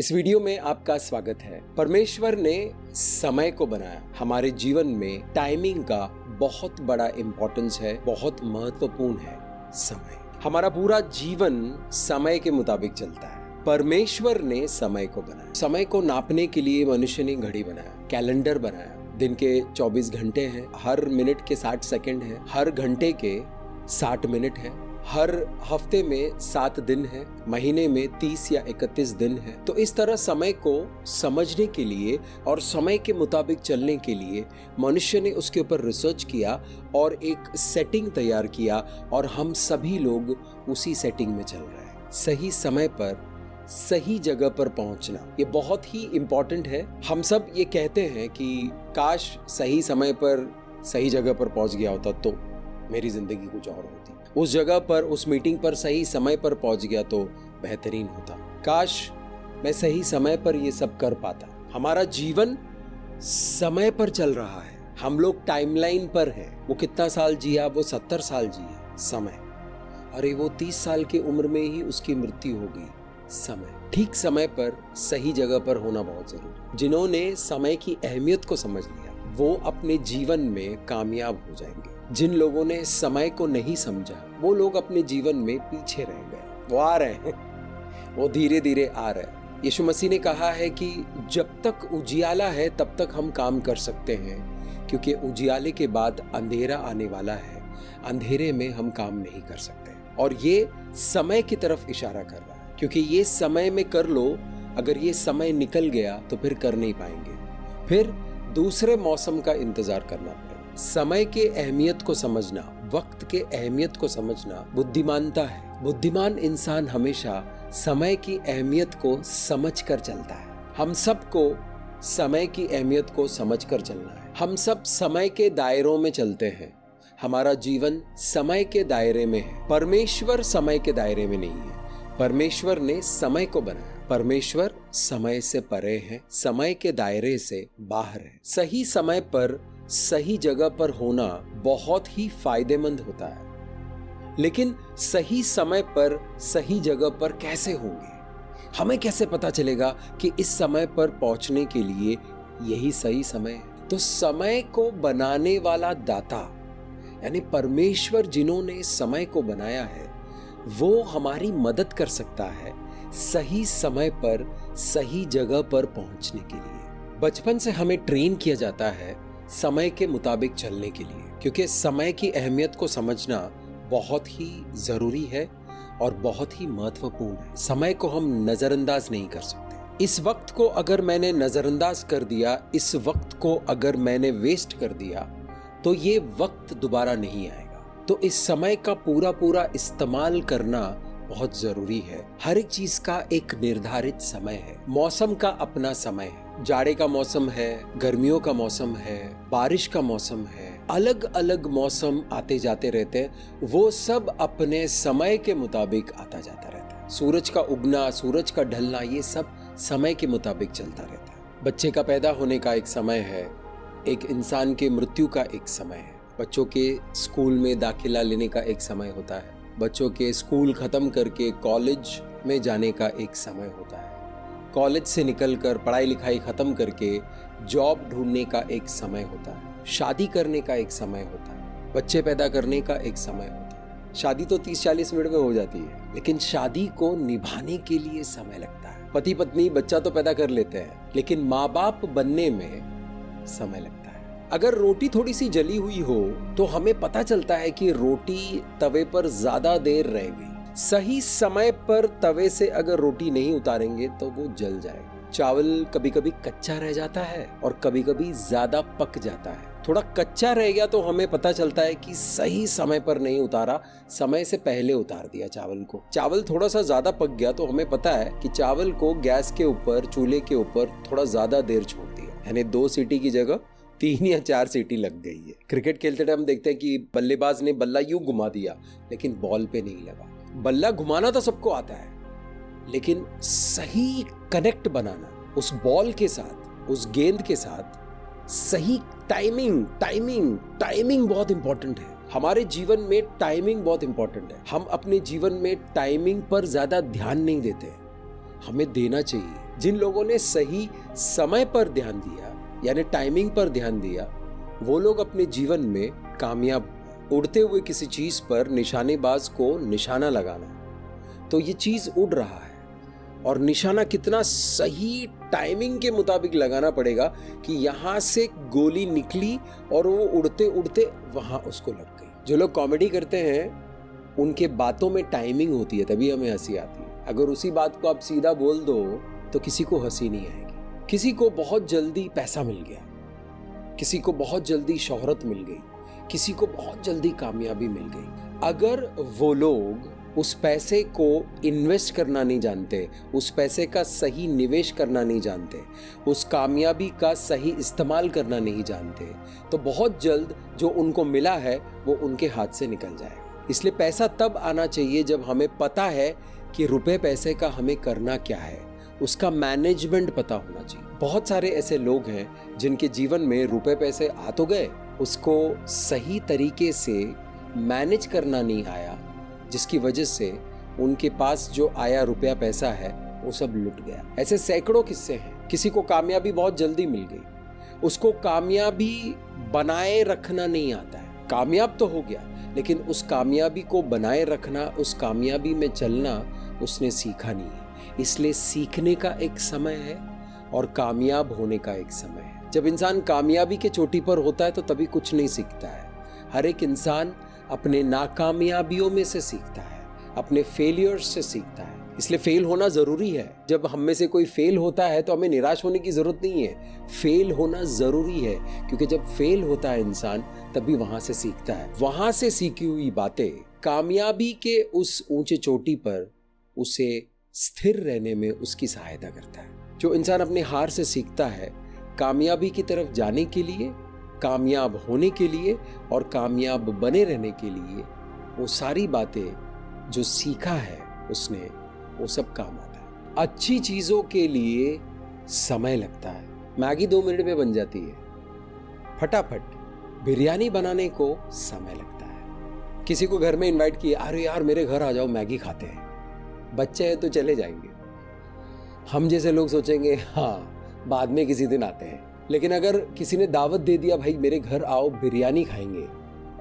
इस वीडियो में आपका स्वागत है। परमेश्वर ने समय को बनाया। हमारे जीवन में टाइमिंग का बहुत बड़ा इंपॉर्टेंस है, बहुत महत्वपूर्ण है। समय, हमारा पूरा जीवन समय के मुताबिक चलता है। परमेश्वर ने समय को बनाया। समय को नापने के लिए मनुष्य ने घड़ी बनाया, कैलेंडर बनाया। दिन के 24 घंटे हैं, हर मिनट के 60 सेकंड है, हर घंटे के 60 मिनट है, हर हफ्ते में 7 दिन है, महीने में 30 या 31 दिन है। तो इस तरह समय को समझने के लिए और समय के मुताबिक चलने के लिए मनुष्य ने उसके ऊपर रिसर्च किया और एक सेटिंग तैयार किया, और हम सभी लोग उसी सेटिंग में चल रहे हैं। सही समय पर सही जगह पर पहुंचना, ये बहुत ही इंपॉर्टेंट है। हम सब ये कहते हैं कि काश सही समय पर सही जगह पर पहुंच गया होता तो मेरी जिंदगी कुछ और होती, उस जगह पर उस मीटिंग पर सही समय पर पहुंच गया तो बेहतरीन होता, काश मैं सही समय पर ये सब कर पाता। हमारा जीवन समय पर चल रहा है। हम लोग टाइमलाइन पर हैं। वो कितना साल जिया, वो 70 साल जिया, समय। अरे वो 30 साल की उम्र में ही उसकी मृत्यु हो गई, समय। ठीक समय पर सही जगह पर होना बहुत जरूरी है। जिन्होंने समय की अहमियत को समझ लिया वो अपने जीवन में कामयाब हो जाएंगे। जिन लोगों ने समय को नहीं समझा वो लोग अपने जीवन में पीछे रह गए। वो आ रहे हैं, वो धीरे धीरे आ रहे हैं। यीशु मसीह ने कहा है कि जब तक उजियाला है तब तक हम काम कर सकते हैं, क्योंकि उजियाले के बाद अंधेरा आने वाला है। अंधेरे में हम काम नहीं कर सकते। और ये समय की तरफ इशारा कर रहा है, क्योंकि ये समय में कर लो, अगर ये समय निकल गया तो फिर कर नहीं पाएंगे, फिर दूसरे मौसम का इंतजार करना पड़ेगा। समय के अहमियत को समझना, वक्त के अहमियत को समझना बुद्धिमानता है। बुद्धिमान इंसान हमेशा समय की अहमियत को समझ कर चलता है। हम सबको समय की अहमियत को समझ कर चलना है। हम सब समय के दायरों में चलते हैं। हमारा जीवन समय के दायरे में है। परमेश्वर समय के दायरे में नहीं है। परमेश्वर ने समय को बनाया। परमेश्वर समय से परे है, समय के दायरे से बाहर है। सही समय पर सही जगह पर होना बहुत ही फायदेमंद होता है, लेकिन सही समय पर सही जगह पर कैसे होंगे? हमें कैसे पता चलेगा कि इस समय पर पहुंचने के लिए यही सही समय है? तो समय को बनाने वाला दाता यानी परमेश्वर, जिन्होंने समय को बनाया है, वो हमारी मदद कर सकता है सही समय पर सही जगह पर पहुंचने के लिए। बचपन से हमें ट्रेन किया जाता है समय के मुताबिक चलने के लिए, क्योंकि समय की अहमियत को समझना बहुत ही जरूरी है और बहुत ही महत्वपूर्ण है। समय को हम नजरअंदाज नहीं कर सकते। इस वक्त को अगर मैंने नजरअंदाज कर दिया, इस वक्त को अगर मैंने वेस्ट कर दिया, तो ये वक्त दोबारा नहीं आएगा। तो इस समय का पूरा इस्तेमाल करना बहुत जरूरी है। हर एक चीज का एक निर्धारित समय है। मौसम का अपना समय है। जाड़े का मौसम है, गर्मियों का मौसम है, बारिश का मौसम है, अलग अलग मौसम आते जाते रहते हैं। वो सब अपने समय के मुताबिक आता जाता रहता है। सूरज का उगना, सूरज का ढलना, ये सब समय के मुताबिक चलता रहता है। बच्चे का पैदा होने का एक समय है, एक इंसान के मृत्यु का एक समय है, बच्चों के स्कूल में दाखिला लेने का एक समय होता है, बच्चों के स्कूल खत्म करके कॉलेज में जाने का एक समय होता है, कॉलेज से निकलकर पढ़ाई लिखाई खत्म करके जॉब ढूंढने का एक समय होता है, शादी करने का एक समय होता है, बच्चे पैदा करने का एक समय होता है। शादी तो 30-40 मिनट में हो जाती है, लेकिन शादी को निभाने के लिए समय लगता है। पति पत्नी बच्चा तो पैदा कर लेते हैं, लेकिन माँ बाप बनने में समय लगता है। अगर रोटी थोड़ी सी जली हुई हो तो हमें पता चलता है कि रोटी तवे पर ज्यादा देर रह गई। सही समय पर तवे से अगर रोटी नहीं उतारेंगे तो वो जल जाएगा। चावल कभी कभी कच्चा रह जाता है और कभी कभी ज्यादा पक जाता है। थोड़ा कच्चा रह गया तो हमें पता चलता है कि सही समय पर नहीं उतारा, समय से पहले उतार दिया चावल को। चावल थोड़ा सा ज्यादा पक गया तो हमें पता है कि चावल को गैस के ऊपर, चूल्हे के ऊपर थोड़ा ज्यादा देर छोड़ दिया, यानी 2 सीटी की जगह 3 या 4 सीटी लग गई है। क्रिकेट खेलते टाइम देखते हैं कि बल्लेबाज ने बल्ला यूं घुमा दिया, लेकिन बॉल पे नहीं लगा। बल्ला घुमाना तो सबको आता है, लेकिन सही कनेक्ट बनाना उस बॉल के साथ, उस गेंद के साथ, सही टाइमिंग बहुत इंपॉर्टेंट है। हमारे जीवन में टाइमिंग बहुत इंपॉर्टेंट है। हम अपने जीवन में टाइमिंग पर ज्यादा ध्यान नहीं देते हैं। हमें देना चाहिए। जिन लोगों ने सही समय पर ध्यान दिया, यानी टाइमिंग पर ध्यान दिया, वो लोग अपने जीवन में कामयाब। उड़ते हुए किसी चीज पर निशानेबाज को निशाना लगाना, तो ये चीज उड़ रहा है और निशाना कितना सही टाइमिंग के मुताबिक लगाना पड़ेगा कि यहां से गोली निकली और वो उड़ते उड़ते वहां उसको लग गई। जो लोग कॉमेडी करते हैं उनके बातों में टाइमिंग होती है, तभी हमें हंसी आती है। अगर उसी बात को आप सीधा बोल दो तो किसी को हंसी नहीं आएगी। किसी को बहुत जल्दी पैसा मिल गया, किसी को बहुत जल्दी शोहरत मिल गई, किसी को बहुत जल्दी कामयाबी मिल गई। अगर वो लोग उस पैसे को इन्वेस्ट करना नहीं जानते, उस पैसे का सही निवेश करना नहीं जानते, उस कामयाबी का सही इस्तेमाल करना नहीं जानते, तो बहुत जल्द जो उनको मिला है वो उनके हाथ से निकल जाएगा। इसलिए पैसा तब आना चाहिए जब हमें पता है कि रुपए पैसे का हमें करना क्या है, उसका मैनेजमेंट पता होना चाहिए। बहुत सारे ऐसे लोग हैं जिनके जीवन में रुपए पैसे आ तो गए, उसको सही तरीके से मैनेज करना नहीं आया, जिसकी वजह से उनके पास जो आया रुपया पैसा है वो सब लुट गया। ऐसे सैकड़ों किस्से हैं। किसी को कामयाबी बहुत जल्दी मिल गई, उसको कामयाबी बनाए रखना नहीं आता है। कामयाब तो हो गया, लेकिन उस कामयाबी को बनाए रखना, उस कामयाबी में चलना उसने सीखा नहीं है। इसलिए सीखने का एक समय है और कामयाब होने का एक समय है। जब इंसान कामयाबी के चोटी पर होता है तो तभी कुछ नहीं सीखता है। हर एक इंसान अपने नाकामयाबियों में से सीखता है, अपने फेलियर्स से सीखता है। इसलिए फेल होना जरूरी है। जब हम में से कोई फेल होता है तो हमें निराश होने की जरूरत नहीं है। फेल होना जरूरी है, क्योंकि जब फेल होता है इंसान तभी वहां से सीखता है। वहां से सीखी हुई बातें कामयाबी के उस ऊंचे चोटी पर उसे स्थिर रहने में उसकी सहायता करता है। जो इंसान अपने हार से सीखता है, कामयाबी की तरफ जाने के लिए, कामयाब होने के लिए और कामयाब बने रहने के लिए, वो सारी बातें जो सीखा है उसने, वो सब काम आता है। अच्छी चीजों के लिए समय लगता है। मैगी 2 मिनट में बन जाती है, फटाफट। बिरयानी बनाने को समय लगता है। किसी को घर में इनवाइट किया, अरे यार मेरे घर आ जाओ, मैगी खाते हैं। बच्चे हैं तो चले जाएंगे। हम जैसे लोग सोचेंगे हाँ बाद में किसी दिन आते हैं। लेकिन अगर किसी ने दावत दे दिया, भाई मेरे घर आओ बिरयानी खाएंगे,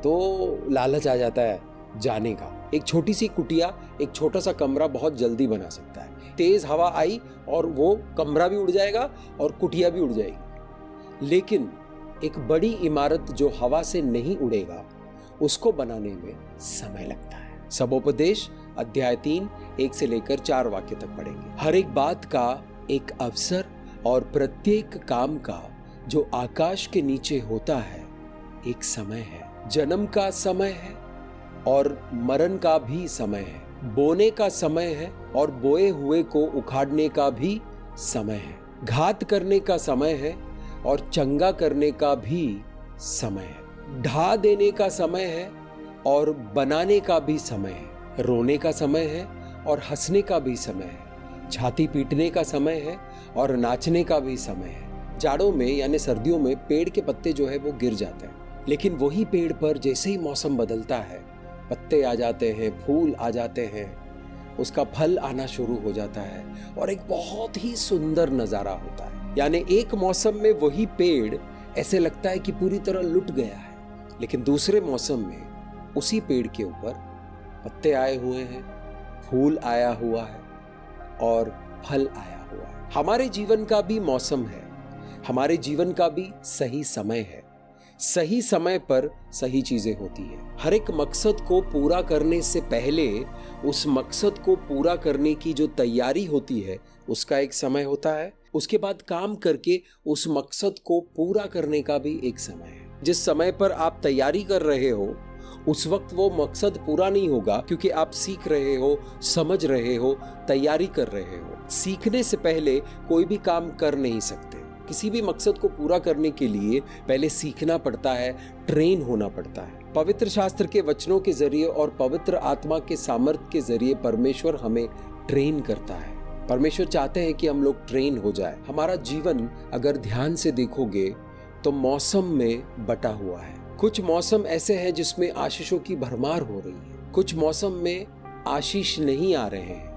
तो लालच आ जाता है जाने का। एक छोटी सी कुटिया, एक छोटा सा कमरा बहुत जल्दी बना सकता है। तेज हवा आई और वो कमरा भी उड़ जाएगा और कुटिया भी उड़ जाएगी। लेकिन एक बड़ी इमारत जो हवा से नहीं उड़ेगा, उसको बनाने में समय लगता है। सबोपदेश अध्याय 3 1 से लेकर 4 वाक्य तक पढ़ेंगे। हर एक बात का एक अवसर और प्रत्येक काम का जो आकाश के नीचे होता है एक समय है। जन्म का समय है और मरण का भी समय है। बोने का समय है और बोए हुए को उखाड़ने का भी समय है। घात करने का समय है और चंगा करने का भी समय है। ढा देने का समय है और बनाने का भी समय है। रोने का समय है और हंसने का भी समय है। छाती पीटने का समय है और नाचने का भी समय है। जाड़ों में यानी सर्दियों में पेड़ के पत्ते जो है वो गिर जाते हैं, लेकिन वही पेड़ पर जैसे ही मौसम बदलता है, पत्ते आ जाते हैं, फूल आ जाते हैं, उसका फल आना शुरू हो जाता है और एक बहुत ही सुंदर नजारा होता है। यानी एक मौसम में वही पेड़ ऐसे लगता है कि पूरी तरह लुट गया है, लेकिन दूसरे मौसम में उसी पेड़ के ऊपर पत्ते आए हुए हैं, फूल आया हुआ है और फल आया हुआ है। हमारे जीवन का भी मौसम है, हमारे जीवन का भी सही समय है। सही समय पर सही चीजें होती है। हर एक मकसद को पूरा करने से पहले उस मकसद को पूरा करने की जो तैयारी होती है उसका एक समय होता है। उसके बाद काम करके उस मकसद को पूरा करने का भी एक समय है। जिस समय पर आप तैयारी कर रहे हो उस वक्त वो मकसद पूरा नहीं होगा, क्योंकि आप सीख रहे हो, समझ रहे हो, तैयारी कर रहे हो। सीखने से पहले कोई भी काम कर नहीं सकते। किसी भी मकसद को पूरा करने के लिए पहले सीखना पड़ता है, ट्रेन होना पड़ता है। पवित्र शास्त्र के वचनों के जरिए और पवित्र आत्मा के सामर्थ्य के जरिए परमेश्वर हमें ट्रेन करता है। परमेश्वर चाहते हैं कि हम लोग ट्रेन हो जाए। हमारा जीवन अगर ध्यान से देखोगे तो मौसम में बटा हुआ है। कुछ मौसम ऐसे हैं जिसमें आशीषों की भरमार हो रही है, कुछ मौसम में आशीष नहीं आ रहे हैं।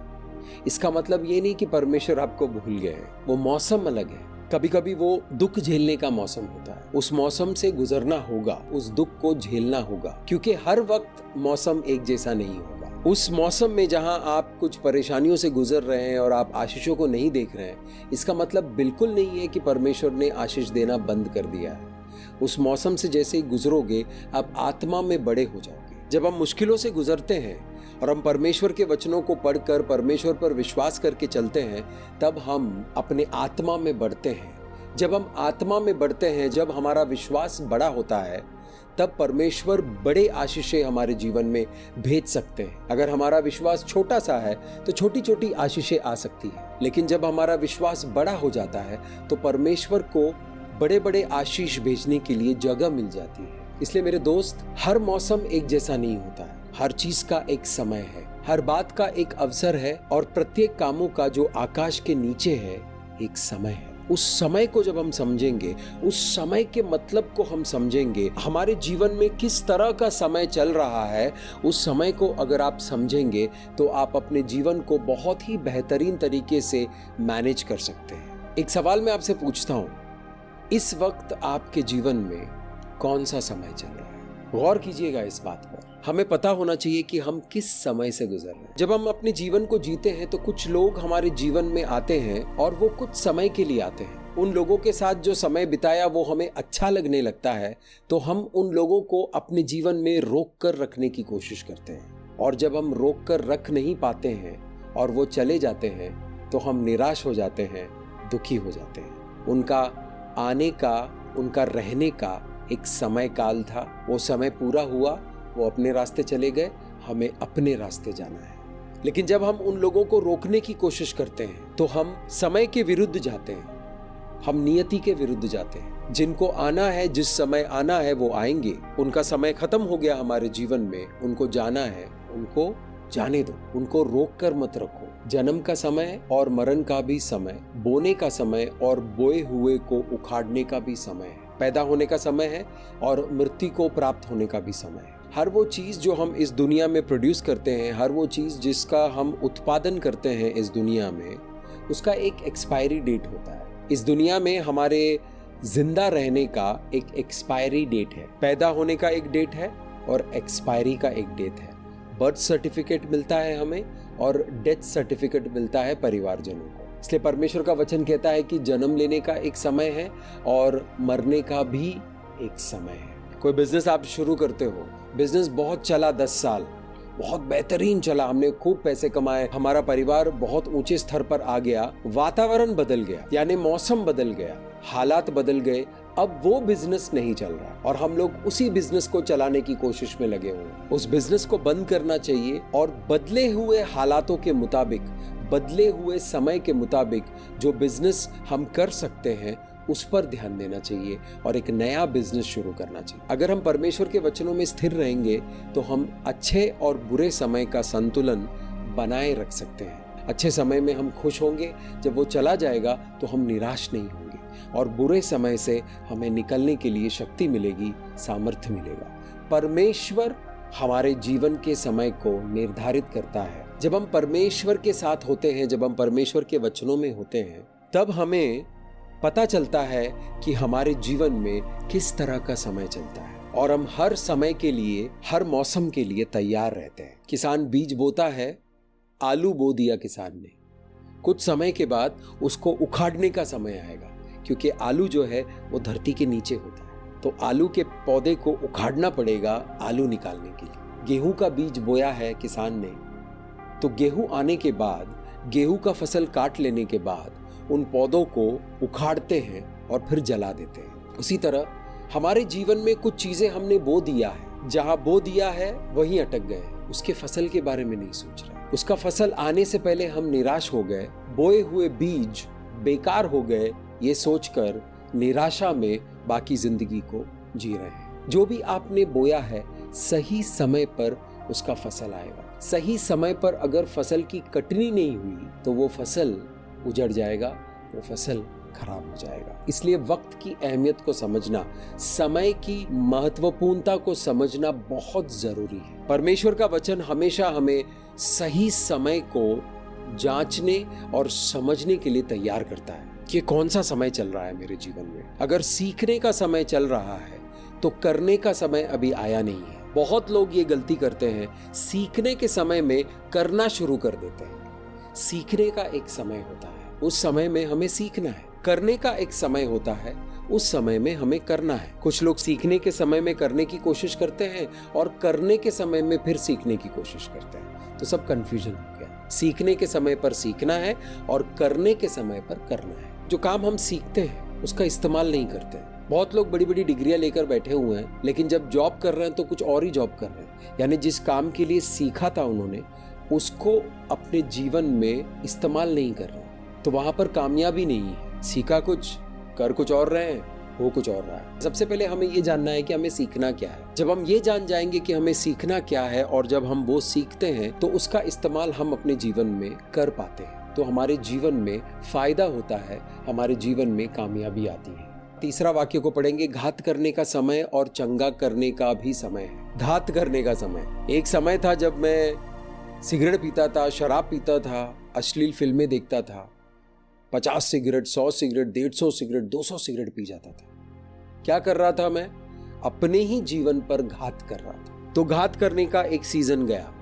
इसका मतलब ये नहीं कि परमेश्वर आपको भूल गए हैं। वो मौसम अलग है। कभी कभी वो दुख झेलने का मौसम होता है, उस मौसम से गुजरना होगा, उस दुख को झेलना होगा, क्योंकि हर वक्त मौसम एक जैसा नहीं होगा। उस मौसम में जहां आप कुछ परेशानियों से गुजर रहे हैं और आप आशीषों को नहीं देख रहे हैं, इसका मतलब बिल्कुल नहीं है कि परमेश्वर ने आशीष देना बंद कर दिया है। उस मौसम से जैसे ही गुजरोगे आप आत्मा में बड़े हो जाओगे। जब हम मुश्किलों से गुजरते हैं और हम परमेश्वर के वचनों को पढ़कर परमेश्वर पर विश्वास करके चलते हैं, तब हम अपने आत्मा में बढ़ते हैं। जब हम आत्मा में बढ़ते हैं, जब हमारा विश्वास बड़ा होता है, तब परमेश्वर बड़े आशीषें हमारे जीवन में भेज सकते हैं। अगर हमारा विश्वास छोटा सा है तो छोटी छोटी आशीषें आ सकती है, लेकिन जब हमारा विश्वास बड़ा हो जाता है तो परमेश्वर को बड़े बड़े आशीष भेजने के लिए जगह मिल जाती है। इसलिए मेरे दोस्त, हर मौसम एक जैसा नहीं होता है। हर चीज का एक समय है, हर बात का एक अवसर है, और प्रत्येक कामों का जो आकाश के नीचे है एक समय है। उस समय को जब हम समझेंगे, उस समय के मतलब को हम समझेंगे, हमारे जीवन में किस तरह का समय चल रहा है, उस समय को अगर आप समझेंगे तो आप अपने जीवन को बहुत ही बेहतरीन तरीके से मैनेज कर सकते हैं। एक सवाल मैं आपसे पूछता हूं, इस वक्त आपके जीवन में कौन सा समय चल रहा है? गौर कीजिएगा इस बात पर। हमें पता होना चाहिए कि हम किस समय से गुजर रहे हैं। जब हम अपने जीवन को जीते हैं तो कुछ लोग हमारे जीवन में आते हैं और वो कुछ समय के लिए आते हैं। उन लोगों के साथ जो समय बिताया वो हमें अच्छा लगने लगता है, तो हम उन लोगों को अपने जीवन में रोक कर रखने की कोशिश करते हैं। और जब हम रोक कर रख नहीं पाते हैं और वो चले जाते हैं, तो हम निराश हो जाते हैं, दुखी हो जाते हैं। उनका आने का, उनका रहने का एक समय काल था, वो समय पूरा हुआ, वो अपने रास्ते चले गए, हमें अपने रास्ते जाना है। लेकिन जब हम उन लोगों को रोकने की कोशिश करते हैं तो हम समय के विरुद्ध जाते हैं, हम नियति के विरुद्ध जाते हैं। जिनको आना है, जिस समय आना है वो आएंगे। उनका समय खत्म हो गया हमारे जीवन में, उनको जाना है, उनको जाने दो, उनको रोक कर मत रखो। जन्म का समय और मरण का भी समय, बोने का समय और बोए हुए को उखाड़ने का भी समय है, पैदा होने का समय है और मृत्यु को प्राप्त होने का भी समय है। हर वो चीज जो हम इस दुनिया में प्रोड्यूस करते हैं, हर वो चीज जिसका हम उत्पादन करते हैं इस दुनिया में, उसका एक एक्सपायरी डेट होता है। इस दुनिया में हमारे जिंदा रहने का एक एक्सपायरी डेट है, पैदा होने का एक डेट है और एक्सपायरी का एक डेट है। बर्थ सर्टिफिकेट मिलता है हमें और डेथ सर्टिफिकेट मिलता है परिवारजनों को। इसलिए परमेश्वर का वचन कहता है कि जन्म लेने का एक समय है और मरने का भी एक समय है। कोई बिजनेस आप शुरू करते हो, बिजनेस बहुत चला, 10 साल बहुत बेहतरीन चला, हमने खूब पैसे कमाए, हमारा परिवार बहुत ऊंचे स्तर पर आ गया, वातावरण बदल गया, यानी मौसम बदल गया, हालात बदल गए, अब वो बिजनेस नहीं चल रहा और हम लोग उसी बिजनेस को चलाने की कोशिश में लगे हुए। उस बिजनेस को बंद करना चाहिए और बदले हुए हालातों के मुताबिक, बदले हुए समय के मुताबिक जो बिजनेस हम कर सकते हैं उस पर ध्यान देना चाहिए और एक नया बिजनेस शुरू करना चाहिए। अगर हम परमेश्वर के वचनों में स्थिर रहेंगे तो हम अच्छे और बुरे समय का संतुलन बनाए रख सकते हैं। अच्छे समय में हम खुश होंगे, जब वो चला जाएगा तो हम निराश नहीं होंगे, और बुरे समय से हमें निकलने के लिए शक्ति मिलेगी, सामर्थ्य मिलेगा। परमेश्वर हमारे जीवन के समय को निर्धारित करता है। जब हम परमेश्वर के साथ होते हैं, जब हम परमेश्वर के वचनों में होते हैं, तब हमें पता चलता है कि हमारे जीवन में किस तरह का समय चलता है और हम हर समय के लिए, हर मौसम के लिए तैयार रहते हैं। किसान बीज बोता है, आलू बो दिया किसान ने, कुछ समय के बाद उसको उखाड़ने का समय आएगा, क्योंकि आलू जो है वो धरती के नीचे होता है, तो आलू के पौधे को उखाड़ना पड़ेगा आलू निकालने के लिए। गेहूं का बीज बोया है किसान ने, तो गेहूं आने के बाद, गेहूं का फसल काट लेने के बाद उन पौधों को उखाड़ते हैं और फिर जला देते हैं। उसी तरह हमारे जीवन में कुछ चीजें हमने बो दिया है, जहां बो दिया है वहीं अटक गए, उसके फसल के बारे में नहीं सोच रहे। उसका फसल आने से पहले हम निराश हो गए, बोए हुए बीज बेकार हो गए, ये सोचकर निराशा में बाकी जिंदगी को जी रहे हैं। जो भी आपने बोया है, सही समय पर उसका फसल आएगा। सही समय पर अगर फसल की कटनी नहीं हुई तो वो फसल उजड़ जाएगा, वो फसल खराब हो जाएगा। इसलिए वक्त की अहमियत को समझना, समय की महत्वपूर्णता को समझना बहुत जरूरी है। परमेश्वर का वचन हमेशा हमें सही समय को जांचने और समझने के लिए तैयार करता है कि कौन सा समय चल रहा है मेरे जीवन में। अगर सीखने का समय चल रहा है तो करने का समय अभी आया नहीं है। बहुत लोग ये गलती करते हैं, सीखने के समय में करना शुरू कर देते हैं। सीखने का एक समय होता है, उस समय में हमें सीखना है। करने का एक समय होता है, उस समय में हमें करना है। कुछ लोग सीखने के समय में करने की कोशिश करते हैं और करने के समय में फिर सीखने की कोशिश करते हैं, तो सब कंफ्यूजन हो गया। सीखने के समय पर सीखना है और करने के समय पर करना है। जो काम हम सीखते हैं उसका इस्तेमाल नहीं करते हैं। बहुत लोग बड़ी बड़ी डिग्रियां लेकर बैठे हुए हैं, लेकिन जब जॉब कर रहे हैं तो कुछ और ही जॉब कर रहे हैं। यानी जिस काम के लिए सीखा था उन्होंने, उसको अपने जीवन में इस्तेमाल नहीं कर रहे, तो वहां पर कामयाबी नहीं है। सीखा कुछ, कर कुछ और रहे हैं, हो कुछ और रहा है। सबसे पहले हमें ये जानना है कि हमें सीखना क्या है। जब हम ये जान जाएंगे कि हमें सीखना क्या है और जब हम वो सीखते हैं तो उसका इस्तेमाल हम अपने जीवन में कर पाते हैं, तो हमारे जीवन में फायदा होता है, हमारे जीवन में कामयाबी आती है। तीसरा वाक्य को पढ़ेंगे, घात करने का समय और चंगा करने का भी समय है। घात करने का समय, एक समय था जब मैं सिगरेट पीता था, शराब पीता था, अश्लील फिल्में देखता था, 50 cigarette, 100 cigarette, 150 cigarette, 200 cigarette P जाता था। क्या कर रहा था मैं? अपने ही जीवन पर घात कर रहा था। तो घात करने का एक सीजन गया,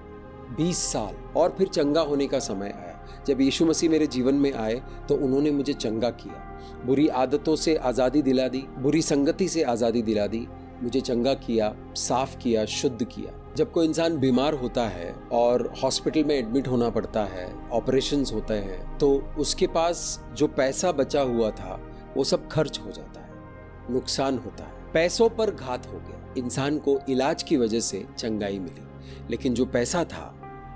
20 साल, और फिर चंगा होने का समय आया। जब यीशु मसीह मेरे जीवन में आए तो उन्होंने मुझे चंगा किया, बुरी आदतों से आज़ादी दिला दी, बुरी संगति से आज़ादी दिला दी, मुझे चंगा किया, साफ किया, शुद्ध किया। जब कोई इंसान बीमार होता है और हॉस्पिटल में एडमिट होना पड़ता है, ऑपरेशंस होते हैं, तो उसके पास जो पैसा बचा हुआ था वो सब खर्च हो जाता है, नुकसान होता है। पैसों पर घात हो गया। इंसान को इलाज की वजह से चंगाई मिली, लेकिन जो पैसा था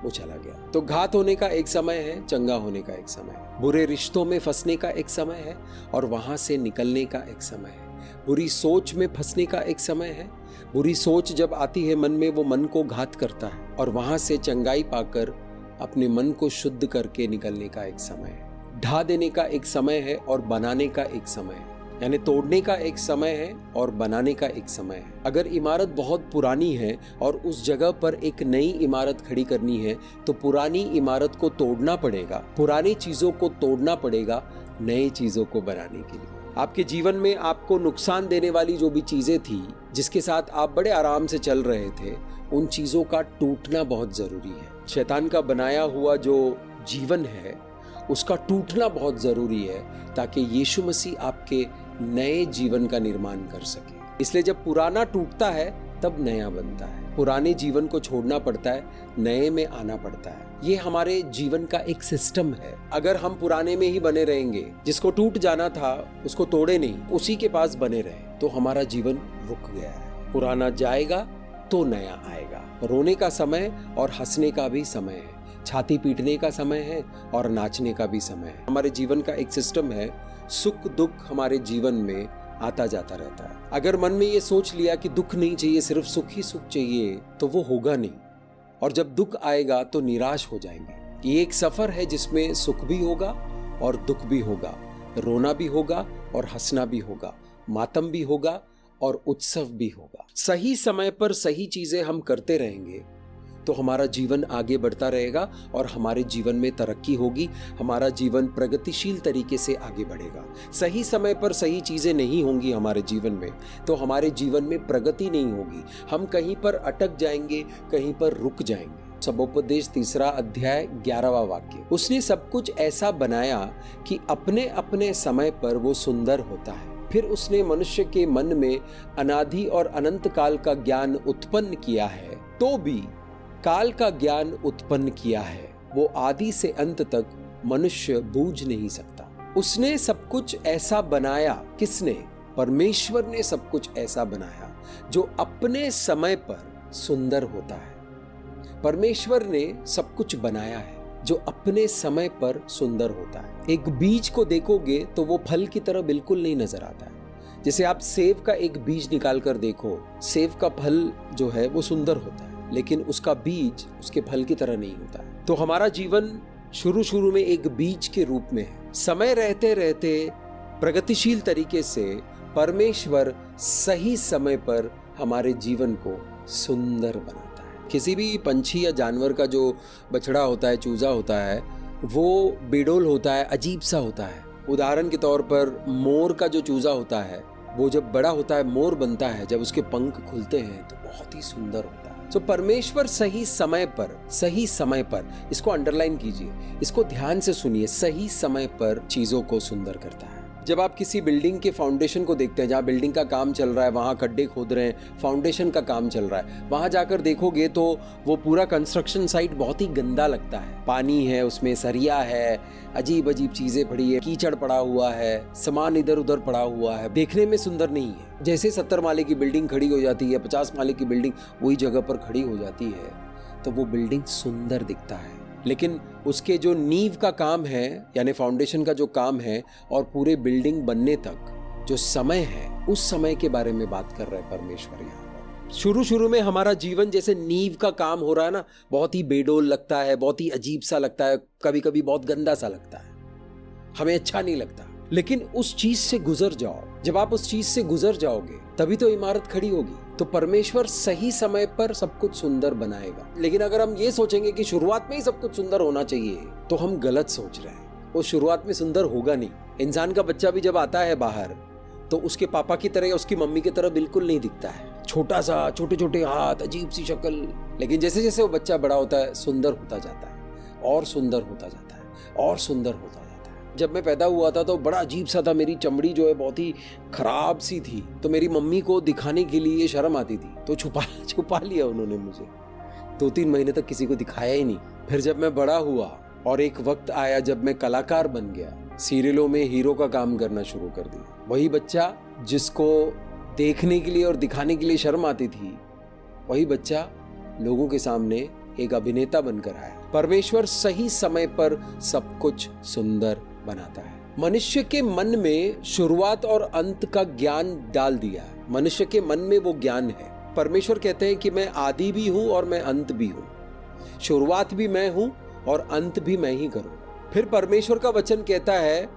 वो चला गया। तो घात होने का एक समय है, चंगा होने का एक समय है। बुरे रिश्तों में फंसने का एक समय है और वहां से निकलने का एक समय है। बुरी सोच में फंसने का एक समय है। बुरी सोच जब आती है मन में, वो मन को घात करता है और वहां से चंगाई पाकर अपने मन को शुद्ध करके निकलने का एक समय है। ढा देने का एक समय है और बनाने का एक समय है। यानी तोड़ने का एक समय है और बनाने का एक समय है। अगर इमारत बहुत पुरानी है और उस जगह पर एक नई इमारत खड़ी करनी है तो पुरानी इमारत को तोड़ना पड़ेगा, पुरानी चीजों को तोड़ना पड़ेगा नई चीजों को बनाने के लिए। आपके जीवन में आपको नुकसान देने वाली जो भी चीजें थी, जिसके साथ आप बड़े आराम से चल रहे थे, उन चीजों का टूटना बहुत जरूरी है। शैतान का बनाया हुआ जो जीवन है उसका टूटना बहुत जरूरी है, ताकि यीशु मसीह आपके नए जीवन का निर्माण कर सके। इसलिए जब पुराना टूटता है तब नया बनता है। पुराने जीवन को छोड़ना पड़ता है, नए में आना पड़ता है। ये हमारे जीवन का एक सिस्टम है। अगर हम पुराने में ही बने रहेंगे, जिसको टूट जाना था उसको तोड़े नहीं, उसी के पास बने रहे, तो हमारा जीवन रुक गया है। पुराना जाएगा तो नया आएगा। रोने का समय और हंसने का भी समय है, छाती पीटने का समय है और नाचने का भी समय है। हमारे जीवन का एक सिस्टम है, सुख दुख हमारे जीवन में आता जाता रहता है। अगर मन में ये सोच लिया कि दुख नहीं चाहिए, सिर्फ सुख ही सुख चाहिए, तो वो होगा नहीं, और जब दुख आएगा तो निराश हो जाएंगे। ये एक सफर है जिसमें सुख भी होगा और दुख भी होगा, रोना भी होगा और हंसना भी होगा, मातम भी होगा और उत्सव भी होगा। सही समय पर सही चीजें हम करते रहेंगे तो हमारा जीवन आगे बढ़ता रहेगा और हमारे जीवन में तरक्की होगी, हमारा जीवन प्रगतिशील तरीके से आगे बढ़ेगा। सही समय पर सही चीजें नहीं होंगी हमारे जीवन में तो हमारे जीवन में प्रगति नहीं होगी। हम कहीं पर अटक जाएंगे, कहीं पर रुक जाएंगे। सबोपदेश 3 अध्याय 11वां वाक्य, उसने सब कुछ ऐसा बनाया कि अपने अपने समय पर वो सुंदर होता है। फिर उसने मनुष्य के मन में अनादि और अनंत काल का ज्ञान उत्पन्न किया है, तो भी काल का ज्ञान उत्पन्न किया है, वो आदि से अंत तक मनुष्य बूझ नहीं सकता। उसने सब कुछ ऐसा बनाया, किसने? परमेश्वर ने सब कुछ ऐसा बनाया जो अपने समय पर सुंदर होता है। परमेश्वर ने सब कुछ बनाया है जो अपने समय पर सुंदर होता है। एक बीज को देखोगे तो वो फल की तरह बिल्कुल नहीं नजर आता है। जैसे आप सेब का एक बीज निकाल कर देखो, सेब का फल जो है वो सुंदर होता है, लेकिन उसका बीज उसके फल की तरह नहीं होता है। तो हमारा जीवन शुरू में एक बीज के रूप में है। समय रहते रहते प्रगतिशील तरीके से परमेश्वर सही समय पर हमारे जीवन को सुंदर बनाता है। किसी भी पंछी या जानवर का जो बछड़ा होता है, चूजा होता है, वो बेडोल होता है, अजीब सा होता है। उदाहरण के तौर पर मोर का जो चूजा होता है वो जब बड़ा होता है, मोर बनता है, जब उसके पंख खुलते हैं तो बहुत ही सुंदर होता है। तो परमेश्वर सही समय पर, इसको अंडरलाइन कीजिए, इसको ध्यान से सुनिए, सही समय पर चीजों को सुंदर करता है। जब आप किसी बिल्डिंग के फाउंडेशन को देखते हैं, जहाँ बिल्डिंग का काम चल रहा है, वहाँ खड्डे खोद रहे हैं, फाउंडेशन का काम चल रहा है, वहाँ जाकर देखोगे तो वो पूरा कंस्ट्रक्शन साइट बहुत ही गंदा लगता है। पानी है उसमें, सरिया है, अजीब अजीब चीजें पड़ी है, कीचड़ पड़ा हुआ है, सामान इधर उधर पड़ा हुआ है, देखने में सुंदर नहीं है। जैसे 70 माले की बिल्डिंग खड़ी हो जाती है, 50 माले की बिल्डिंग वही जगह पर खड़ी हो जाती है, तो वो बिल्डिंग सुंदर दिखता है। लेकिन उसके जो नींव का काम है, यानी फाउंडेशन का जो काम है, और पूरे बिल्डिंग बनने तक जो समय है, उस समय के बारे में बात कर रहे हैं परमेश्वर यहाँ पर। शुरू में हमारा जीवन जैसे नींव का काम हो रहा है ना, बहुत ही बेडोल लगता है, बहुत ही अजीब सा लगता है, कभी कभी बहुत गंदा सा लगता है, हमें अच्छा नहीं लगता। लेकिन उस चीज से गुजर जाओ, जब आप उस चीज से गुजर जाओगे तभी तो इमारत खड़ी होगी। तो परमेश्वर सही समय पर सब कुछ सुंदर बनाएगा। लेकिन अगर हम ये सोचेंगे कि शुरुआत में ही सब कुछ सुंदर होना चाहिए, तो हम गलत सोच रहे हैं। वो शुरुआत में सुंदर होगा नहीं। इंसान का बच्चा भी जब आता है बाहर, तो उसके पापा की तरह या उसकी मम्मी की तरह बिल्कुल नहीं दिखता है। छोटा सा, छोटे छोटे हाथ, अजीब सी शक्ल। लेकिन जैसे जैसे वो बच्चा बड़ा होता है, सुंदर होता जाता है, और सुंदर होता जाता है, और सुंदर होता जाता है। जब मैं पैदा हुआ था तो बड़ा अजीब सा था, मेरी चमड़ी जो है बहुत ही खराब सी थी, तो मेरी मम्मी को दिखाने के लिए शर्म आती थी, तो छुपा लिया उन्होंने मुझे। 2-3 महीने तक किसी को दिखाया ही नहीं। फिर जब मैं बड़ा हुआ और एक वक्त आया जब मैं कलाकार बन गया, सीरियलों में हीरो का काम करना शुरू कर दिया, वही बच्चा जिसको देखने के लिए और दिखाने के लिए शर्म आती थी, वही बच्चा लोगों के सामने एक अभिनेता बनकर आया। परमेश्वर सही समय पर सब कुछ सुंदर बनाता है। मनुष्य के मन में शुरुआत और अंत का ज्ञान डाल दिया है। मनुष्य के मन में वो ज्ञान है। परमेश्वर कहते हैं कि मैं आदि भी हूं और मैं अंत भी हूं, शुरुआत भी मैं हूं और अंत भी मैं ही करूंगा। फिर परमेश्वर का वचन कहता है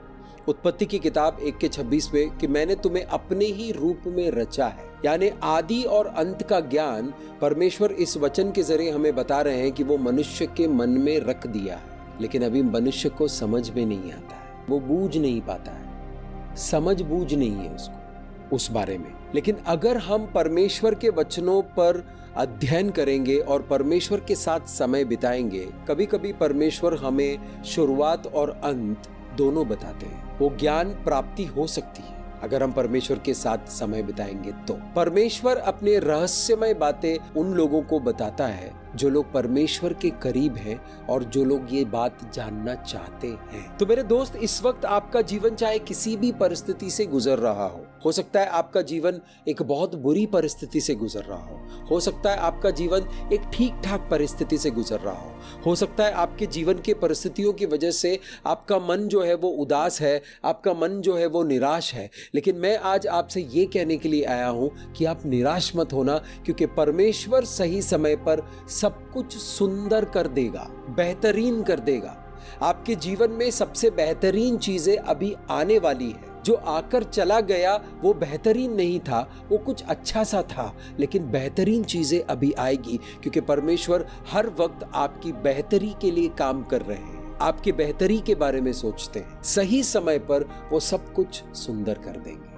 उत्पत्ति की किताब 1:26 में कि मैंने तुम्हें अपने ही रूप में रचा है। यानी आदि और अंत का ज्ञान परमेश्वर इस वचन के जरिए हमें बता रहे हैं कि वो मनुष्य के मन में रख दिया है। लेकिन अभी मनुष्य को समझ में नहीं आता है, वो बूझ नहीं पाता है, समझ बूझ नहीं है उसको उस बारे में। लेकिन अगर हम परमेश्वर के वचनों पर अध्ययन करेंगे और परमेश्वर के साथ समय बिताएंगे, कभी कभी परमेश्वर हमें शुरुआत और अंत दोनों बताते हैं। वो ज्ञान प्राप्ति हो सकती है अगर हम परमेश्वर के साथ समय बिताएंगे। तो परमेश्वर अपने रहस्यमय बातें उन लोगों को बताता है जो लोग परमेश्वर के करीब हैं और जो लोग ये बात जानना चाहते हैं। तो मेरे दोस्त, इस वक्त आपका जीवन चाहे किसी भी परिस्थिति से गुजर रहा हो सकता है आपका जीवन एक बहुत बुरी परिस्थिति से गुजर रहा हो सकता है आपका जीवन एक ठीक ठाक परिस्थिति से गुजर रहा हो सकता है आपके जीवन के परिस्थितियों की वजह से आपका मन जो है वो उदास है, आपका मन जो है वो निराश है। लेकिन मैं आज आपसे ये कहने के लिए आया हूं कि आप निराश मत होना, क्योंकि परमेश्वर सही समय पर सब कुछ सुंदर कर देगा, बेहतरीन कर देगा। आपके जीवन में सबसे बेहतरीन चीजें अभी आने वाली है। जो आकर चला गया वो बेहतरीन नहीं था, वो कुछ अच्छा सा था, लेकिन बेहतरीन चीजें अभी आएगी, क्योंकि परमेश्वर हर वक्त आपकी बेहतरी के लिए काम कर रहे हैं, आपके बेहतरी के बारे में सोचते हैं। सही समय पर वो सब कुछ सुंदर कर देंगे।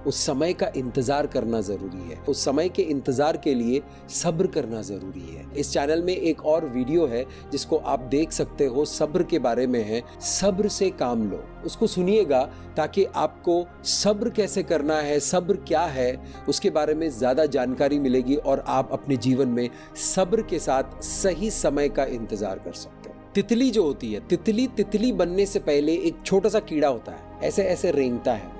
उस समय का इंतजार करना जरूरी है, उस समय के इंतजार के लिए सब्र करना जरूरी है। इस चैनल में एक और वीडियो है जिसको आप देख सकते हो, सब्र के बारे में है। सब्र से काम लो, उसको सुनिएगा ताकि आपको सब्र कैसे करना है, सब्र क्या है, उसके बारे में ज्यादा जानकारी मिलेगी और आप अपने जीवन में सब्र के साथ सही समय का इंतजार कर सकते हो। तितली जो होती है, तितली बनने से पहले एक छोटा सा कीड़ा होता है, ऐसे ऐसे रेंगता है,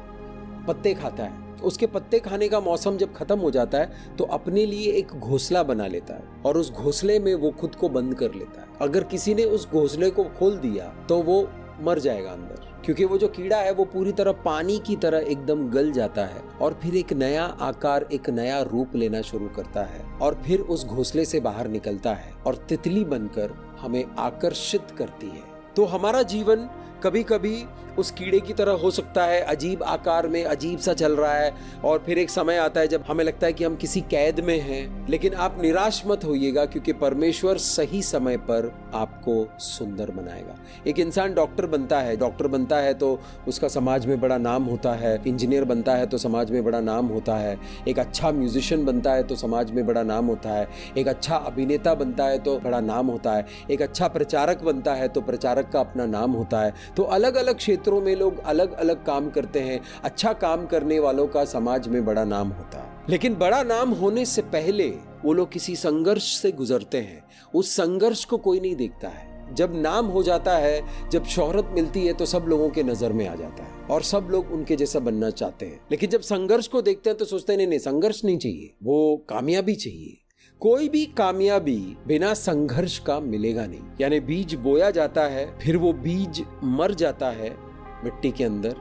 पत्ते खाता है। उसके पत्ते खाने का मौसम जब खत्म हो जाता है तो अपने लिए एक घोंसला बना लेता है और उस घोंसले में वो खुद को बंद कर लेता है। अगर किसी ने उस घोंसले को खोल दिया तो वो मर जाएगा अंदर, क्योंकि वो जो कीड़ा है वो पूरी तरह पानी की तरह एकदम गल जाता है और फिर एक नया आकार, एक नया रूप लेना शुरू करता है और फिर उस घोंसले से बाहर निकलता है और तितली बनकर हमें आकर्षित करती है। तो हमारा जीवन कभी कभी उस कीड़े की तरह हो सकता है, अजीब आकार में, अजीब सा चल रहा है, और फिर एक समय आता है जब हमें लगता है कि हम किसी कैद में हैं। लेकिन आप निराश मत होइएगा, क्योंकि परमेश्वर सही समय पर आपको सुंदर बनाएगा। एक इंसान डॉक्टर बनता है तो उसका समाज में बड़ा नाम होता है, इंजीनियर बनता है तो समाज में बड़ा नाम होता है, एक अच्छा म्यूजिशियन बनता है तो समाज में बड़ा नाम होता है, एक अच्छा अभिनेता बनता है तो बड़ा नाम होता है, एक अच्छा प्रचारक बनता है तो प्रचारक का अपना नाम होता है। तो अलग अलग क्षेत्रों में लोग अलग अलग काम करते हैं। अच्छा काम करने वालों का समाज में बड़ा नाम होता है, लेकिन बड़ा नाम होने से पहले वो लोग किसी संघर्ष से गुजरते हैं। उस संघर्ष को कोई नहीं देखता है। जब नाम हो जाता है, जब शोहरत मिलती है, तो सब लोगों के नजर में आ जाता है और सब लोग उनके जैसा बनना चाहते हैं। लेकिन जब संघर्ष को देखते हैं तो सोचते हैं नहीं, संघर्ष नहीं चाहिए, वो कामयाबी चाहिए। कोई भी कामयाबी बिना संघर्ष का मिलेगा नहीं। यानी बीज बोया जाता है, फिर वो बीज मर जाता है मिट्टी के अंदर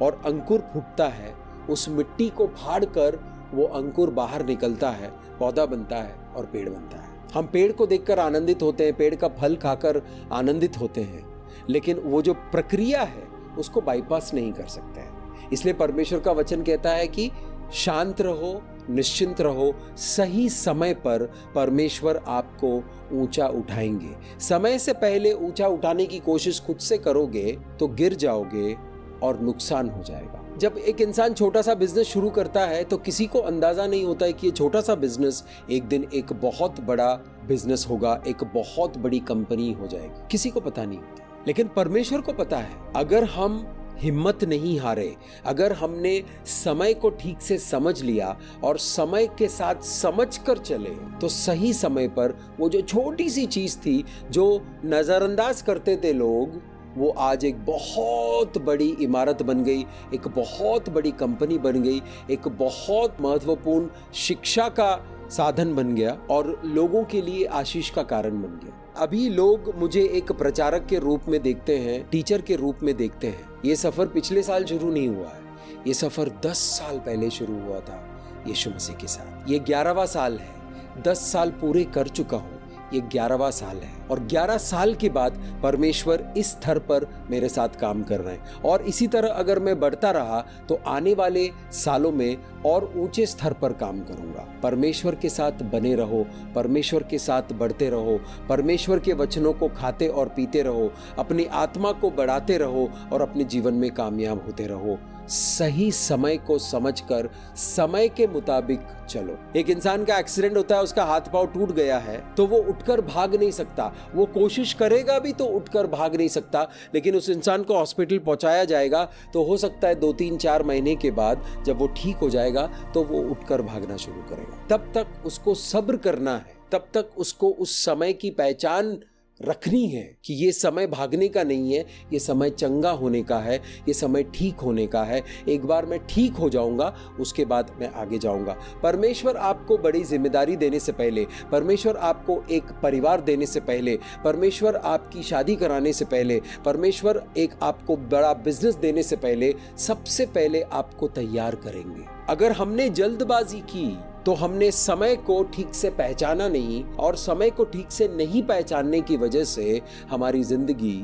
और अंकुर फूटता है। उस मिट्टी को फाड़कर वो अंकुर बाहर निकलता है, पौधा बनता है और पेड़ बनता है। हम पेड़ को देखकर आनंदित होते हैं, पेड़ का फल खाकर आनंदित होते हैं, लेकिन वो जो प्रक्रिया है उसको बाईपास नहीं कर सकते हैं। इसलिए परमेश्वर का वचन कहता है कि शांत रहो, निश्चिंत रहो, सही समय पर परमेश्वर आपको ऊंचा उठाएंगे। समय से पहले ऊंचा उठाने की कोशिश खुद से करोगे तो गिर जाओगे और नुकसान हो जाएगा। जब एक इंसान छोटा सा बिजनेस शुरू करता है तो किसी को अंदाजा नहीं होता है कि ये छोटा सा बिजनेस एक दिन एक बहुत बड़ा बिजनेस होगा, एक बहुत बड़ी कंपनी हो जाएगी। किसी को पता नहीं होता, लेकिन परमेश्वर को पता है। अगर हम हिम्मत नहीं हारे, अगर हमने समय को ठीक से समझ लिया और समय के साथ समझ कर चले, तो सही समय पर वो जो छोटी सी चीज थी जो नजरअंदाज करते थे लोग, वो आज एक बहुत बड़ी इमारत बन गई, एक बहुत बड़ी कंपनी बन गई, एक बहुत महत्वपूर्ण शिक्षा का साधन बन गया और लोगों के लिए आशीष का कारण बन गया। अभी लोग मुझे एक प्रचारक के रूप में देखते हैं, टीचर के रूप में देखते हैं। ये सफर पिछले साल शुरू नहीं हुआ है, ये सफर 10 साल पहले शुरू हुआ था यीशु मसीह के साथ। ये 11वां साल है, 10 साल पूरे कर चुका हूँ, ये 11वां साल है और 11 साल के बाद परमेश्वर इस स्तर पर मेरे साथ काम कर रहे हैं। और इसी तरह अगर मैं बढ़ता रहा तो आने वाले सालों में और ऊंचे स्तर पर काम करूंगा। परमेश्वर के साथ बने रहो, परमेश्वर के साथ बढ़ते रहो, परमेश्वर के वचनों को खाते और पीते रहो, अपनी आत्मा को बढ़ाते रहो और अपने जीवन में कामयाब होते रहो। सही समय को समझकर समय के मुताबिक चलो। एक इंसान का एक्सीडेंट होता है, उसका हाथ पांव टूट गया है तो वो उठकर भाग नहीं सकता, वो कोशिश करेगा भी तो उठकर भाग नहीं सकता। लेकिन उस इंसान को हॉस्पिटल पहुंचाया जाएगा तो हो सकता है 2-3-4 महीने के बाद जब वो ठीक हो जाएगा तो वो उठकर भागना शुरू करेगा। तब तक उसको सब्र करना है, तब तक उसको उस समय की पहचान रखनी है कि ये समय भागने का नहीं है, ये समय चंगा होने का है, ये समय ठीक होने का है। एक बार मैं ठीक हो जाऊंगा, उसके बाद मैं आगे जाऊंगा। परमेश्वर आपको बड़ी जिम्मेदारी देने से पहले, परमेश्वर आपको एक परिवार देने से पहले, परमेश्वर आपकी शादी कराने से पहले, परमेश्वर एक आपको बड़ा बिजनेस देने से पहले, सबसे पहले आपको तैयार करेंगे। अगर हमने जल्दबाजी की तो हमने समय को ठीक से पहचाना नहीं, और समय को ठीक से नहीं पहचानने की वजह से हमारी जिंदगी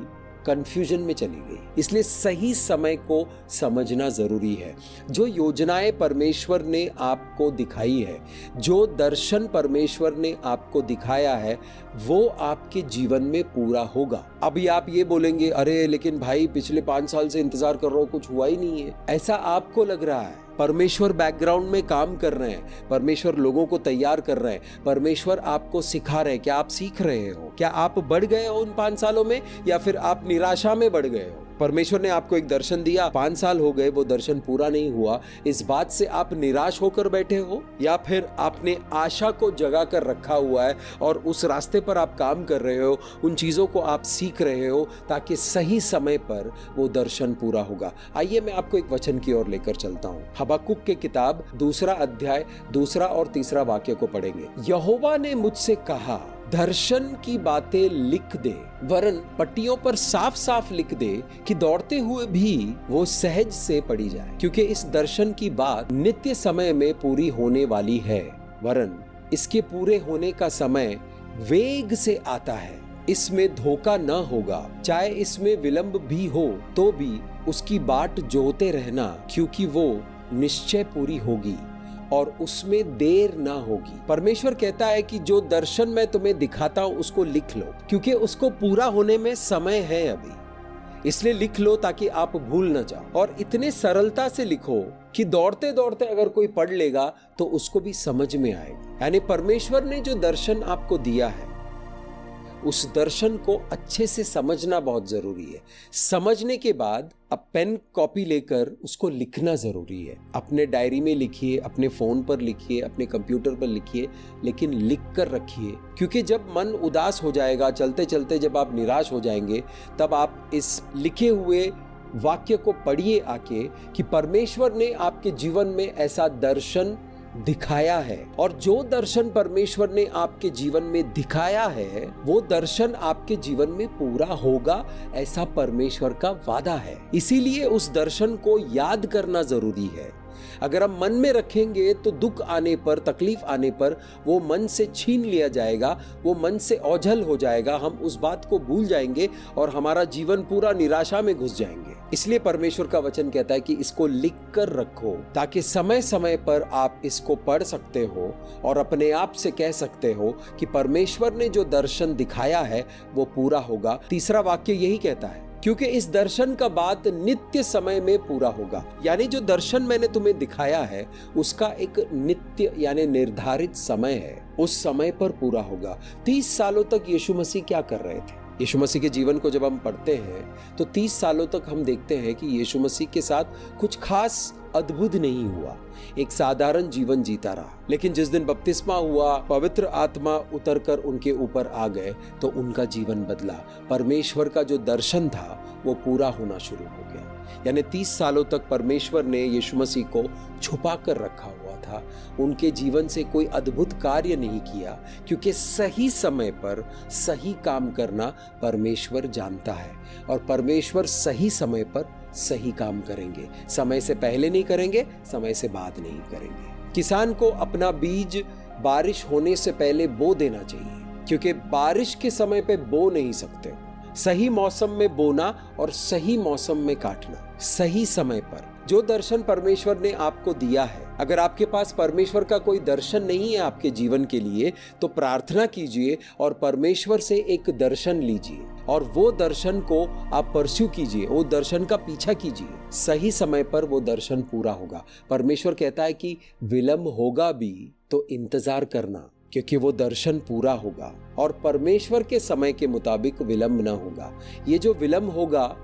कंफ्यूजन में चली गई। इसलिए सही समय को समझना जरूरी है। जो योजनाएं परमेश्वर ने आपको दिखाई है, जो दर्शन परमेश्वर ने आपको दिखाया है, वो आपके जीवन में पूरा होगा। अभी आप ये बोलेंगे, अरे लेकिन भाई पिछले 5 साल से इंतजार कर रहा हूं, कुछ हुआ ही नहीं है। ऐसा आपको लग रहा है। परमेश्वर बैकग्राउंड में काम कर रहे हैं, परमेश्वर लोगों को तैयार कर रहे हैं, परमेश्वर आपको सिखा रहे हैं। क्या आप सीख रहे हो? क्या आप बढ़ गए हो उन 5 सालों में, या फिर आप निराशा में बढ़ गए हो? परमेश्वर ने आपको एक दर्शन दिया, 5 साल हो गए, वो दर्शन पूरा नहीं हुआ, इस बात से आप निराश होकर बैठे हो, या फिर आपने आशा को जगा कर रखा हुआ है और उस रास्ते पर आप काम कर रहे हो, उन चीजों को आप सीख रहे हो ताकि सही समय पर वो दर्शन पूरा होगा। आइए मैं आपको एक वचन की ओर लेकर चलता हूँ। हबक्कुक के किताब 2 अध्याय 2 और 3 वाक्य को पढ़ेंगे। यहोवा ने मुझसे कहा, दर्शन की बातें लिख दे, वरन पट्टियों पर साफ साफ लिख दे कि दौड़ते हुए भी वो सहज से पढ़ी जाए, क्योंकि इस दर्शन की बात नित्य समय में पूरी होने वाली है, वरन इसके पूरे होने का समय वेग से आता है। इसमें धोखा न होगा, चाहे इसमें विलंब भी हो तो भी उसकी बाट जोहते रहना, क्योंकि वो निश्चय पूरी होगी और उसमें देर ना होगी। परमेश्वर कहता है कि जो दर्शन मैं तुम्हें दिखाता हूं उसको लिख लो, क्योंकि उसको पूरा होने में समय है अभी, इसलिए लिख लो ताकि आप भूल न जाओ। और इतने सरलता से लिखो कि दौड़ते दौड़ते अगर कोई पढ़ लेगा तो उसको भी समझ में आएगा। यानी परमेश्वर ने जो दर्शन आपको दिया है उस दर्शन को अच्छे से समझना बहुत जरूरी है। समझने के बाद अब पेन कॉपी लेकर उसको लिखना जरूरी है। अपने डायरी में लिखिए, अपने फोन पर लिखिए, अपने कंप्यूटर पर लिखिए, लेकिन लिख कर रखिए, क्योंकि जब मन उदास हो जाएगा, चलते चलते जब आप निराश हो जाएंगे, तब आप इस लिखे हुए वाक्य को पढ़िए आके कि परमेश्वर ने आपके जीवन में ऐसा दर्शन दिखाया है। और जो दर्शन परमेश्वर ने आपके जीवन में दिखाया है वो दर्शन आपके जीवन में पूरा होगा, ऐसा परमेश्वर का वादा है। इसीलिए उस दर्शन को याद करना जरूरी है। अगर हम मन में रखेंगे तो दुख आने पर, तकलीफ आने पर वो मन से छीन लिया जाएगा, वो मन से ओझल हो जाएगा, हम उस बात को भूल जाएंगे और हमारा जीवन पूरा निराशा में घुस जाएंगे। इसलिए परमेश्वर का वचन कहता है कि इसको लिख कर रखो, ताकि समय समय पर आप इसको पढ़ सकते हो और अपने आप से कह सकते हो कि परमेश्वर ने जो दर्शन दिखाया है वो पूरा होगा। तीसरा वाक्य यही कहता है, क्योंकि इस दर्शन का बात नित्य समय में पूरा होगा। यानी जो दर्शन मैंने तुम्हें दिखाया है उसका एक नित्य यानी निर्धारित समय है, उस समय पर पूरा होगा। 30 सालों तक यीशु मसीह क्या कर रहे थे? यीशु मसीह के जीवन को जब हम पढ़ते हैं तो 30 सालों तक हम देखते हैं कि यीशु मसीह के साथ कुछ खास अद्भुत नहीं हुआ, एक साधारण जीवन जीता रहा। लेकिन जिस दिन बपतिस्मा हुआ, पवित्र आत्मा उतरकर उनके ऊपर आ गए तो उनका जीवन बदला। परमेश्वर का जो दर्शन था वो पूरा होना शुरू हो गया। यानी 30 सालों तक परमेश्वर ने यीशु मसीह को छुपा कर रखा हुआ था, उनके जीवन से कोई अद्भुत कार्य नहीं किया, क्योंकि सही समय पर सही काम करना परमेश्वर जानता है और परमेश्वर सही समय पर सही काम करेंगे। समय से पहले नहीं करेंगे, समय से बाद नहीं करेंगे। किसान को अपना बीज बारिश होने से पहले बो देना चाहिए, क्योंकि बारिश के समय पे बो नहीं सकते। सही मौसम में बोना और सही मौसम में काटना, सही समय पर। जो दर्शन परमेश्वर ने आपको दिया है, अगर आपके पास परमेश्वर का कोई दर्शन नहीं है आपके जीवन के लिए, तो प्रार्थना कीजिए और परमेश्वर से एक दर्शन लीजिए और वो दर्शन को आप परस्यू कीजिए, वो दर्शन का पीछा कीजिए। सही समय पर वो दर्शन पूरा होगा। परमेश्वर कहता है कि विलंब होगा भी तो इंतजार करना, क्योंकि वो दर्शन पूरा होगा और परमेश्वर के समय के मुताबिक विलंब ना होगा। ये जो विलंब होगा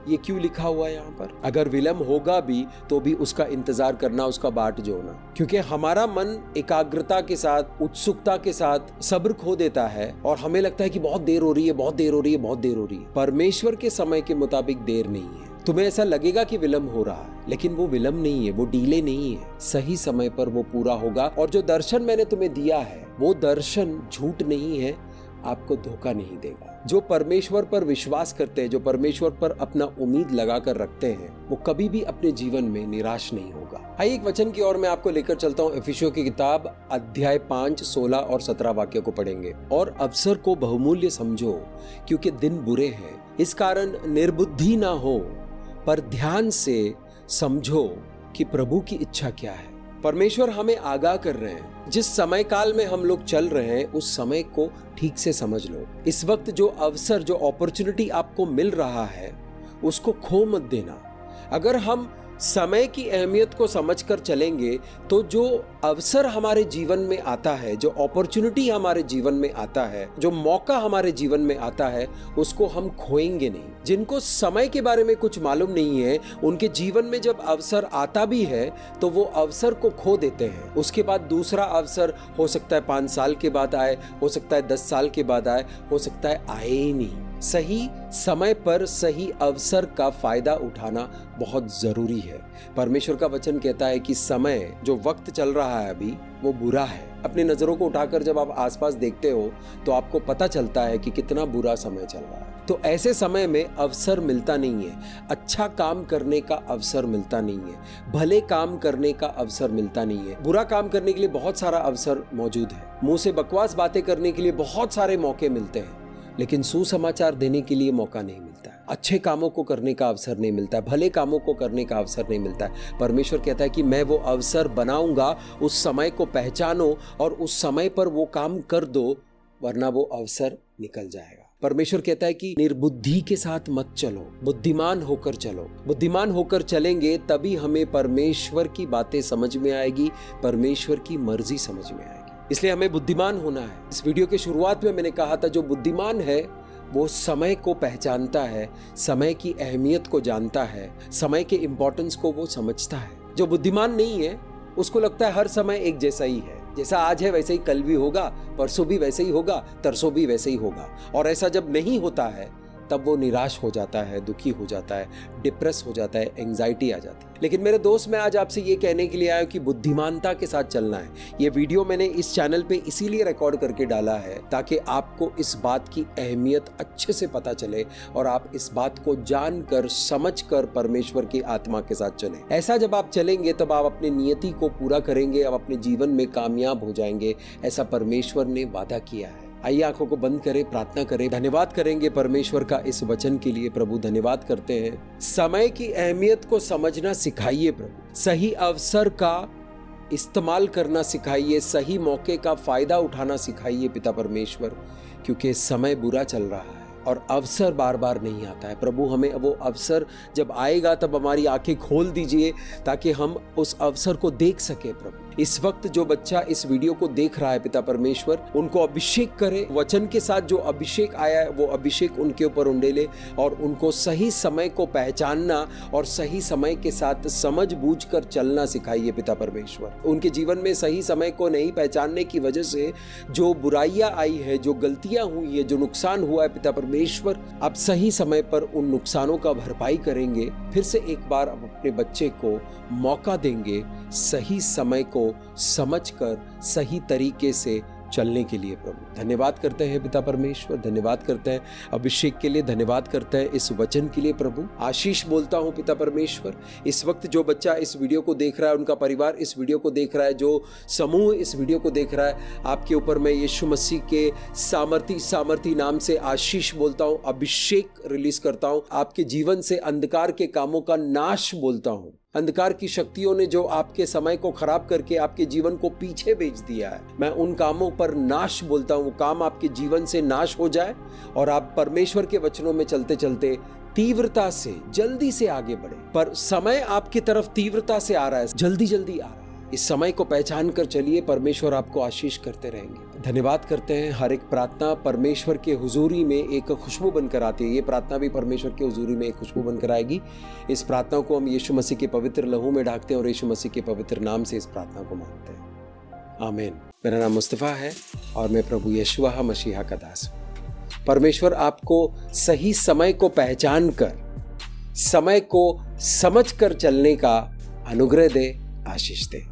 ये क्यों लिखा हुआ है यहाँ पर? अगर विलंब होगा भी तो भी उसका इंतजार करना, उसका बाट जोड़ना, क्योंकि हमारा मन एकाग्रता के साथ, उत्सुकता के साथ सब्र खो देता है और हमें लगता है कि बहुत देर हो रही है, बहुत देर हो रही है, बहुत देर हो रही है। परमेश्वर के समय के मुताबिक देर नहीं है। तुम्हें ऐसा लगेगा कि विलंब हो रहा है, लेकिन वो विलंब नहीं है, वो डीले नहीं है। सही समय पर वो पूरा होगा। और जो दर्शन मैंने तुम्हें दिया है वो दर्शन झूठ नहीं है, आपको धोखा नहीं देगा। जो परमेश्वर पर विश्वास करते हैं, जो परमेश्वर पर अपना उम्मीद लगाकर रखते हैं, वो कभी भी अपने जीवन में निराश नहीं होगा। आइए एक वचन की ओर मैं आपको लेकर चलता हूँ। इफिसियों की किताब अध्याय 5, 16 और 17 वाक्य को पढ़ेंगे। और अवसर को बहुमूल्य समझो, क्योंकि दिन बुरे हैं। इस कारण निर्बुद्धि ना हो, पर ध्यान से समझो कि प्रभु की इच्छा क्या है। परमेश्वर हमें आगाह कर रहे हैं, जिस समय काल में हम लोग चल रहे हैं उस समय को ठीक से समझ लो। इस वक्त जो अवसर, जो अपॉर्चुनिटी आपको मिल रहा है उसको खो मत देना। अगर हम समय की अहमियत को समझकर चलेंगे तो जो अवसर हमारे जीवन में आता है, जो अपॉर्चुनिटी हमारे जीवन में आता है, जो मौका हमारे जीवन में आता है, उसको हम खोएंगे नहीं। जिनको समय के बारे में कुछ मालूम नहीं है, उनके जीवन में जब अवसर आता भी है तो वो अवसर को खो देते हैं। उसके बाद दूसरा अवसर हो सकता है 5 साल के बाद आए, हो सकता है 10 साल के बाद आए, हो सकता है आए ही नहीं। सही समय पर सही अवसर का फायदा उठाना बहुत जरूरी है। परमेश्वर का वचन कहता है कि समय, जो वक्त चल रहा है अभी, वो बुरा है। अपनी नजरों को उठाकर जब आप आसपास देखते हो तो आपको पता चलता है कि कितना बुरा समय चल रहा है। तो ऐसे समय में अवसर मिलता नहीं है, अच्छा काम करने का अवसर मिलता नहीं है, भले काम करने का अवसर मिलता नहीं है। बुरा काम करने के लिए बहुत सारा अवसर मौजूद है, मुंह से बकवास बातें करने के लिए बहुत सारे मौके मिलते हैं, लेकिन सुसमाचार देने के लिए मौका नहीं मिलता है, अच्छे कामों को करने का अवसर नहीं मिलता है, भले कामों को करने का अवसर नहीं मिलता है। परमेश्वर कहता है कि मैं वो अवसर बनाऊंगा, उस समय को पहचानो और उस समय पर वो काम कर दो, वरना वो अवसर निकल जाएगा। परमेश्वर कहता है कि निर्बुद्धि के साथ मत चलो, बुद्धिमान होकर चलो। बुद्धिमान होकर चलेंगे तभी हमें परमेश्वर की बातें समझ में आएगी, परमेश्वर की मर्जी समझ में आएगी। इसलिए हमें बुद्धिमान होना है। इस वीडियो के शुरुआत में मैंने कहा था, जो बुद्धिमान है वो समय को पहचानता है, समय की अहमियत को जानता है, समय के इंपॉर्टेंस को वो समझता है। जो बुद्धिमान नहीं है उसको लगता है हर समय एक जैसा ही है, जैसा आज है वैसे ही कल भी होगा, परसों भी वैसे ही होगा, तरसों भी वैसे ही होगा। और ऐसा जब नहीं होता है तब वो निराश हो जाता है, दुखी हो जाता है, डिप्रेस हो जाता है, एंजाइटी आ जाती है। लेकिन मेरे दोस्त, मैं आज आपसे ये कहने के लिए आया हूं कि बुद्धिमानता के साथ चलना है। ये वीडियो मैंने इस चैनल पे इसीलिए रिकॉर्ड करके डाला है ताकि आपको इस बात की अहमियत अच्छे से पता चले और आप इस बात को जानकर समझकर परमेश्वर की आत्मा के साथ चलें। ऐसा जब आप चलेंगे तब आप अपनी नियति को पूरा करेंगे, आप अपने जीवन में कामयाब हो जाएंगे। ऐसा परमेश्वर ने वादा किया है। आइए आंखों को बंद करें, प्रार्थना करें, धन्यवाद करेंगे परमेश्वर का इस वचन के लिए। प्रभु धन्यवाद करते हैं, समय की अहमियत को समझना सिखाइए प्रभु, सही अवसर का इस्तेमाल करना सिखाइए, सही मौके का फायदा उठाना सिखाइए पिता परमेश्वर, क्योंकि समय बुरा चल रहा है और अवसर बार बार नहीं आता है। प्रभु हमें वो अवसर जब आएगा तब हमारी आंखें खोल दीजिए ताकि हम उस अवसर को देख सके। प्रभु इस वक्त जो बच्चा इस वीडियो को देख रहा है पिता परमेश्वर, उनको अभिषेक करे, वचन के साथ जो अभिषेक आया है वो अभिषेक उनके ऊपर उंडेले और उनको सही समय को पहचानना और सही समय के साथ समझ बूझ कर चलना सिखाइए पिता परमेश्वर। उनके जीवन में सही समय को नहीं पहचानने की वजह से जो बुराइयां आई है, जो गलतियां हुई है, जो नुकसान हुआ है पिता परमेश्वर, अब सही समय पर उन नुकसानों का भरपाई करेंगे। फिर से एक बार अब अपने बच्चे को मौका देंगे सही समय को समझकर सही तरीके से चलने के लिए। प्रभु धन्यवाद करते हैं पिता परमेश्वर, धन्यवाद करते हैं अभिषेक के लिए, धन्यवाद करते हैं इस वचन के लिए। प्रभु आशीष बोलता हूं पिता परमेश्वर, इस वक्त जो बच्चा इस वीडियो को देख रहा है, उनका परिवार इस वीडियो को देख रहा है, जो समूह इस वीडियो को देख रहा है, आपके ऊपर मैं यीशु मसीह के सामर्थी नाम से आशीष बोलता हूं, अभिषेक रिलीज करता हूं। आपके जीवन से अंधकार के कामों का नाश बोलता हूं। अंधकार की शक्तियों ने जो आपके समय को खराब करके आपके जीवन को पीछे भेज दिया है, मैं उन कामों पर नाश बोलता हूँ। वो काम आपके जीवन से नाश हो जाए और आप परमेश्वर के वचनों में चलते चलते तीव्रता से जल्दी से आगे बढ़े। पर समय आपकी तरफ तीव्रता से आ रहा है, जल्दी जल्दी आ रहा है। इस समय को पहचान कर चलिए, परमेश्वर आपको आशीष करते रहेंगे। धन्यवाद करते हैं। हर एक प्रार्थना परमेश्वर के हुजूरी में एक खुशबू बनकर आती है। ये प्रार्थना भी परमेश्वर के हुजूरी में एक खुशबू बनकर आएगी। इस प्रार्थना को हम यीशु मसीह के पवित्र लहू में ढाकते हैं और यीशु मसीह के पवित्र नाम से इस प्रार्थना को मांगते हैं। आमीन। मेरा नाम मुस्तफ़ा है और मैं प्रभु यशुआ मसीहा का दास हूँ। परमेश्वर आपको सही समय को पहचान कर, समय को समझ कर चलने का अनुग्रह दे, आशीष दे।